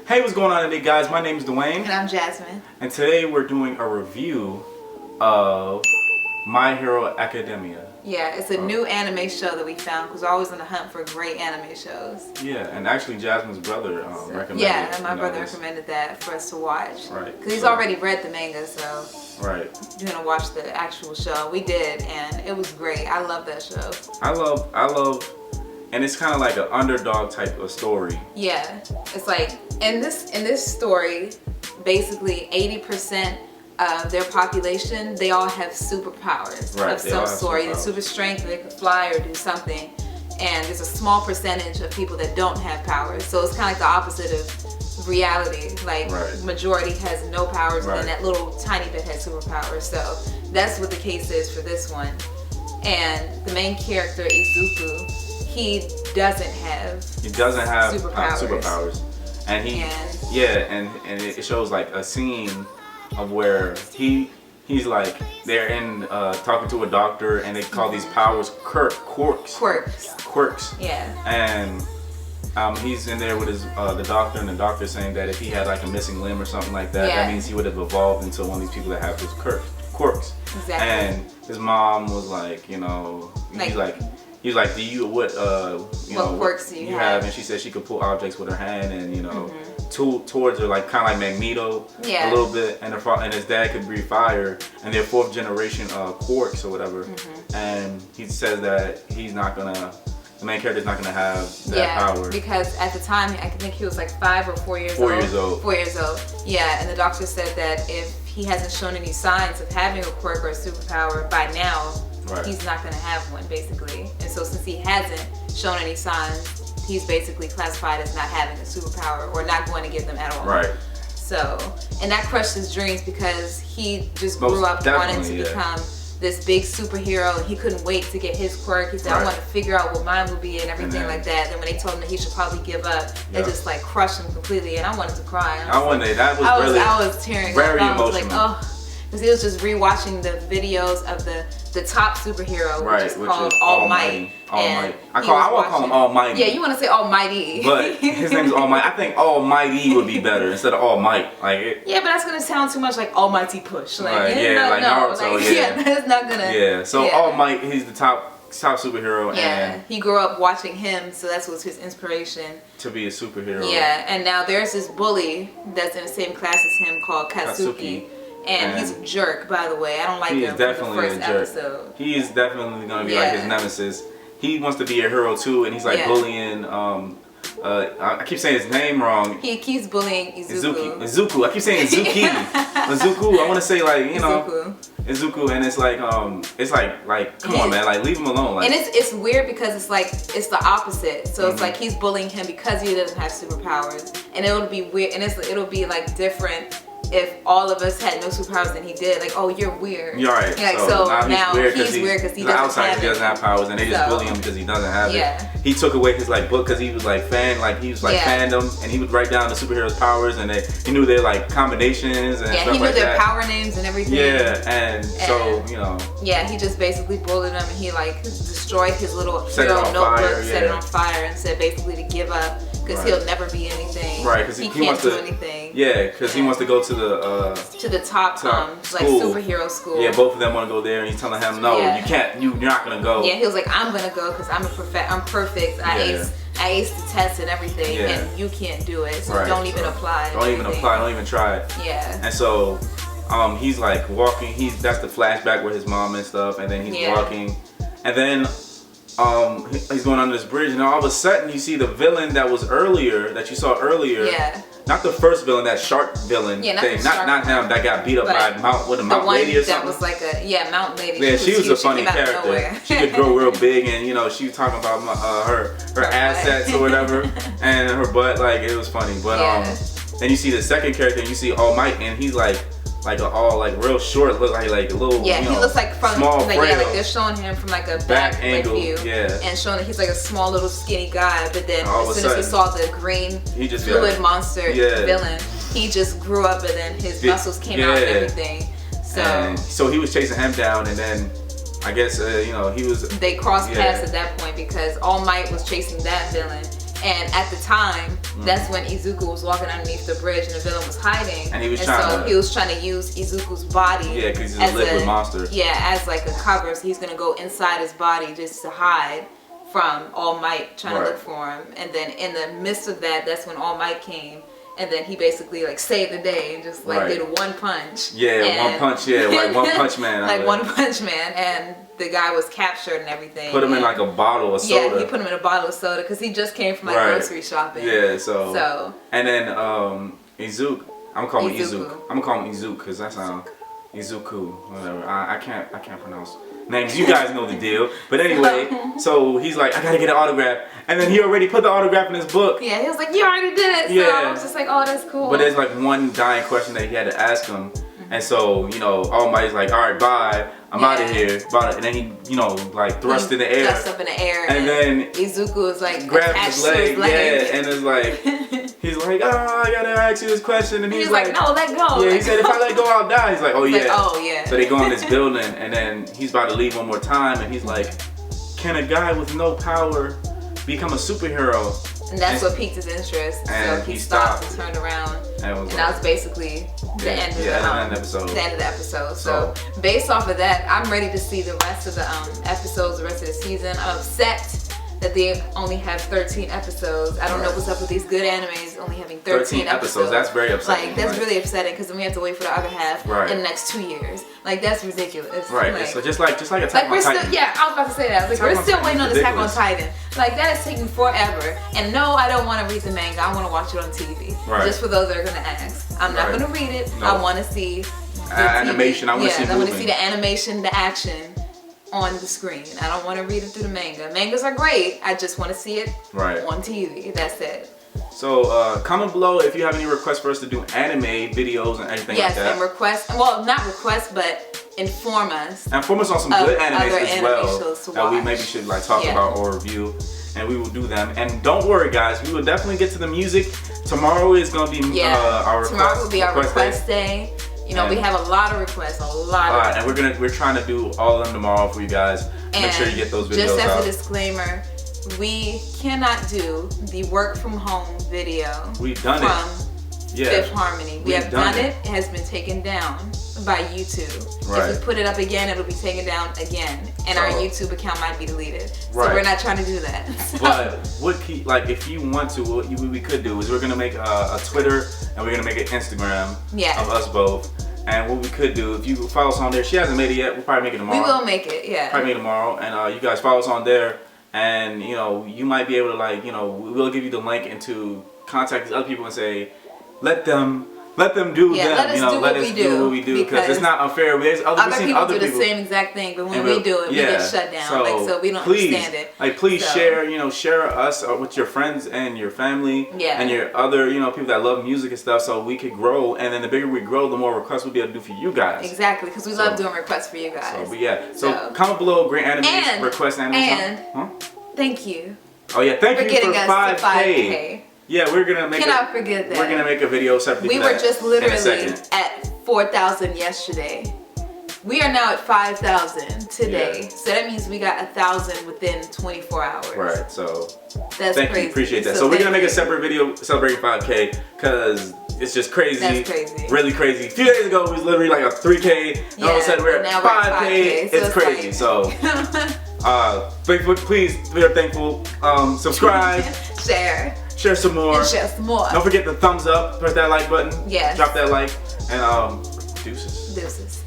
Hey, what's going on today, guys? My name is Dwayne. And I'm Jasmine. And today we're doing a review of My Hero Academia. Yeah, it's a new anime show that we found because we're always on the hunt for great anime shows. Yeah, and actually Jasmine's brother recommended. Yeah, my brother recommended that for us to watch. Right. Because he's already read the manga, so right. You're gonna watch the actual show. We did, and it was great. I love that show. I love, and it's kind of like an underdog type of story. Yeah, it's like in this story, basically 80% of their population, they all have superpowers of some sort, either super strength, they could fly or do something. And there's a small percentage of people that don't have powers. So it's kind of like the opposite of reality. Like majority has no powers, and then that little tiny bit has superpowers. So that's what the case is for this one. And the main character, Izuku, he doesn't have superpowers. And and it shows like a scene of where he's like they're in talking to a doctor, and they call these powers quirks. Yeah. And he's in there with his the doctor, and the doctor saying that if he had like a missing limb or something like that, that means he would have evolved into one of these people that have those quirks. Exactly. And his mom was like, he's like, do you what quirks do you have? And she said she could pull objects with her hand, and towards her, like kind of like Magneto a little bit, and his dad could breathe fire, and they're fourth generation quarks or whatever. And he says that the main character's not gonna have that power. Because at the time, I think he was like 5 or 4 years old. 4 years old. Yeah, and the doctor said that if he hasn't shown any signs of having a quirk or a superpower by now, he's not going to have one, basically. And so since he hasn't shown any signs, he's basically classified as not having a superpower or not going to get them at all. Right. So, and that crushed his dreams because he just grew up wanting to become this big superhero, and he couldn't wait to get his quirk. He said, I want to figure out what mine would be and everything like that. Then when they told him that he should probably give up, it just like crushed him completely, and I wanted to cry. I was tearing very up. I was emotional. like, oh. Because he was just rewatching the videos of the top superhero, which is called All Might. I want to call him Almighty. Yeah, you want to say Almighty. But his name's Almighty. I think Almighty would be better instead of All Might. Yeah, but that's gonna sound too much like Almighty Push. Like, Naruto. Yeah, that's not gonna. Yeah, so All Might, he's the top superhero. Yeah, and he grew up watching him, so that was his inspiration to be a superhero. Yeah, and now there's this bully that's in the same class as him called Katsuki. And he's a jerk, by the way. I don't like him from the first episode. He is definitely going to be like his nemesis. He wants to be a hero too, and he's like bullying. I keep saying his name wrong. He keeps bullying Izuku. Izuku. I keep saying Izuki. Izuku. I want to say like Izuku, and it's like come on, man, like leave him alone. Like, and it's weird because it's the opposite. So it's like he's bullying him because he doesn't have superpowers, and it'll be weird, and it'll be like different if all of us had no superpowers than he did. Like, oh, you're weird. You're right. Like, so now he's weird because he doesn't have powers, and they just bully him because he doesn't have it. He took away his like book because he was like fandom, and he would write down the superheroes' powers, and he knew their like combinations and stuff he knew like their power names and everything. Yeah, and so Yeah, he just basically bullied him, and he like destroyed his little hero notebook, set it on fire, and said basically to give up because he'll never be anything. Right, because he can't wants do anything. Yeah, because he wants to go to the top like superhero school. Yeah, both of them want to go there, and he's telling him, no, you can't. You're not gonna go. Yeah, he was like, I'm gonna go because I'm perfect. I aced the test and everything, and you can't do it. So don't even apply. Don't even apply. Don't even try it. Yeah. And so, he's like walking. That's the flashback with his mom and stuff, and then he's walking, and then he's going under this bridge, and all of a sudden you see the villain that you saw earlier. Yeah. Not the first villain, that shark villain thing. Not him that got beat up by Mount Lady or something. That was like a Mount Lady. Yeah, she was a funny character. She could grow real big, and she was talking about her assets or whatever, and her butt. Like, it was funny. But then you see the second character, and you see All Might, and he's like real short, look like a little he looks like from small, like they're showing him from like a back angle view, and showing that he's like a small little skinny guy, but then as soon as he saw the green fluid monster villain, he just grew up, and then his muscles came out and everything. So he was chasing him down, and then I guess they crossed paths at that point because All Might was chasing that villain. And at the time, that's when Izuku was walking underneath the bridge and the villain was hiding. And he was he was trying to use Izuku's body. Yeah, because he's a liquid monster. Yeah, as like a cover. So he's gonna go inside his body just to hide from All Might trying to look for him. And then in the midst of that, that's when All Might came. And then he basically like saved the day and just like did one punch. Yeah, one punch. Yeah, like One Punch Man. Like One Punch Man, and the guy was captured and everything. Put him in like a bottle of soda. Yeah, he put him in a bottle of soda because he just came from like grocery shopping. Yeah, so. And then Izuku. I'm gonna call him Izuku. I'm gonna call him Izuku because that sounds Izuku. Whatever. I can't pronounce names. You guys know the deal. But anyway, so he's like, I gotta get an autograph. And then he already put the autograph in his book. Yeah, he was like, you already did it. So I was just like, oh, that's cool. But there's like one dying question that he had to ask him. And so, you know, All Might's like, all right, bye. I'm out of here. And then he, you know, like thrust in the air. Thrust up in the air. And then Izuku was like, grabbed his leg. Yeah, and it's like, he's like, oh, I gotta ask you this question. And he's like, no, let go. Yeah, he said, if I let go, I'll die. He's like, oh, yeah. Like, oh, yeah. So they go in this building, and then he's about to leave one more time. And he's like, can a guy with no power become a superhero? And that's what piqued his interest. And so he stopped and turned around. And that was basically the end of the episode. So based off of that, I'm ready to see the rest of the episodes, the rest of the season. I'm upset that they only have 13 episodes. I don't know what's up with these good animes only having 13 episodes. That's very upsetting. Like, that's really upsetting because then we have to wait for the other half in the next 2 years. Like, that's ridiculous. Right. Like, so just like Attack on Titan. Yeah, I was about to say that. Like, we're still waiting on Attack on Titan. Like, that is taking forever. And no, I don't want to read the manga. I want to watch it on TV. Right. Just for those that are going to ask. I'm not going to read it. No. I want to see the animation. I want to see I want to see the animation, the action on the screen. I don't want to read it through the manga. Mangas are great. I just want to see it on TV. That's it. So comment below if you have any requests for us to do anime videos and anything like that. Yes, and request. Well, not request, but inform us. Inform us on some good animes as well that we maybe should like talk about or review, and we will do them. And don't worry, guys, we will definitely get to the music. Tomorrow is gonna be our request. Tomorrow will be our request day. You know, we have a lot of requests, a lot. And we're trying to do all of them tomorrow for you guys. And make sure you get those videos just as out. a disclaimer, we cannot do the work from home video. We've done it. Fifth Harmony. We have done it. It has been taken down by YouTube. Right. If we put it up again, it'll be taken down again, and our YouTube account might be deleted. So we're not trying to do that. But if you want to, what we could do is we're gonna make a Twitter and we're gonna make an Instagram of us both. And what we could do, if you follow us on there, she hasn't made it yet. We'll probably make it tomorrow. We will make it, yeah. Probably make it tomorrow, and you guys follow us on there, and you know you might be able to we'll give you the link into contact these other people and say, let them do them. Let us do what we do because it's not unfair. Other people do the same exact thing, but when we do it, we get shut down. So we don't understand it. Please share us with your friends and your family and your other people that love music and stuff, so we could grow. And then the bigger we grow, the more requests we'll be able to do for you guys. Exactly, because we love doing requests for you guys. So comment below great anime request animation. Thank you. Oh yeah, thank you for 5K. Yeah, we're gonna make. Cannot forget that. We're gonna make a video separately. We were just literally at 4,000 yesterday. We are now at 5,000 today. So that means we got 1,000 within 24 hours. Right. So that's thank you. Appreciate that. So we're gonna make a separate video celebrating 5K because it's just crazy. That's crazy. Really crazy. A few days ago it was literally like a 3K. And all of a sudden we're at 5K. It's crazy. So please, we are thankful. Subscribe. Share some more. And share some more. Don't forget the thumbs up. Press that like button. Yes. Drop that like. And deuces. Deuces.